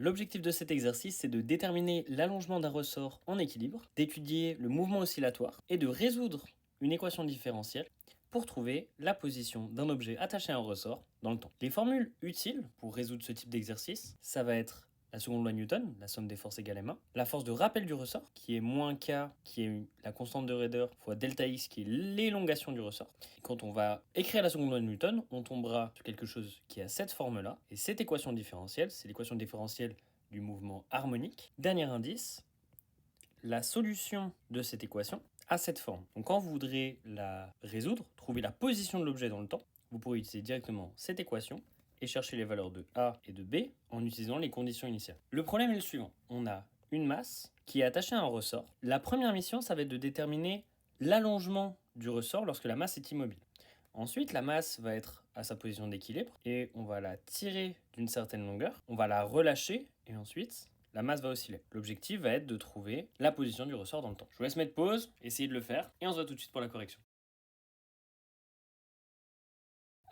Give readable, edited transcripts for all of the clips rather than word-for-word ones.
L'objectif de cet exercice, c'est de déterminer l'allongement d'un ressort en équilibre, d'étudier le mouvement oscillatoire et de résoudre une équation différentielle pour trouver la position d'un objet attaché à un ressort dans le temps. Les formules utiles pour résoudre ce type d'exercice, ça va être la seconde loi de Newton, la somme des forces égale m1, la force de rappel du ressort, qui est moins k, qui est la constante de raideur, fois delta x, qui est l'élongation du ressort. Et quand on va écrire la seconde loi de Newton, on tombera sur quelque chose qui a cette forme-là, et cette équation différentielle, c'est l'équation différentielle du mouvement harmonique. Dernier indice, la solution de cette équation a cette forme. Donc quand vous voudrez la résoudre, trouver la position de l'objet dans le temps, vous pourrez utiliser directement cette équation et chercher les valeurs de A et de B en utilisant les conditions initiales. Le problème est le suivant. On a une masse qui est attachée à un ressort. La première mission, ça va être de déterminer l'allongement du ressort lorsque la masse est immobile. Ensuite, la masse va être à sa position d'équilibre et on va la tirer d'une certaine longueur. On va la relâcher et ensuite, la masse va osciller. L'objectif va être de trouver la position du ressort dans le temps. Je vous laisse mettre pause, essayer de le faire et on se voit tout de suite pour la correction.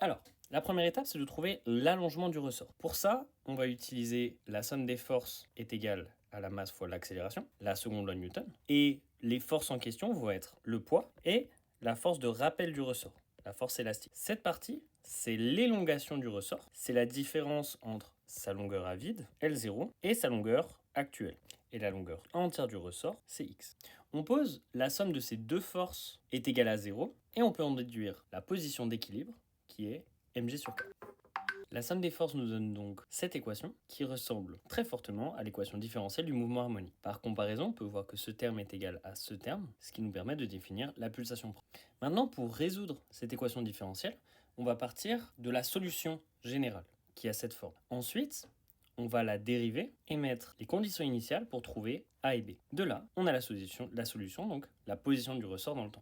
Alors, la première étape, c'est de trouver l'allongement du ressort. Pour ça, on va utiliser la somme des forces est égale à la masse fois l'accélération, la seconde loi de Newton, et les forces en question vont être le poids et la force de rappel du ressort, la force élastique. Cette partie, c'est l'élongation du ressort, c'est la différence entre sa longueur à vide, L0, et sa longueur actuelle. Et la longueur entière du ressort, c'est x. On pose la somme de ces deux forces est égale à 0, et on peut en déduire la position d'équilibre, qui est mg sur k. La somme des forces nous donne donc cette équation qui ressemble très fortement à l'équation différentielle du mouvement harmonique. Par comparaison, on peut voir que ce terme est égal à ce terme, ce qui nous permet de définir la pulsation propre. Maintenant, pour résoudre cette équation différentielle, on va partir de la solution générale qui a cette forme. Ensuite, on va la dériver et mettre les conditions initiales pour trouver A et B. De là, on a la solution, donc la position du ressort dans le temps.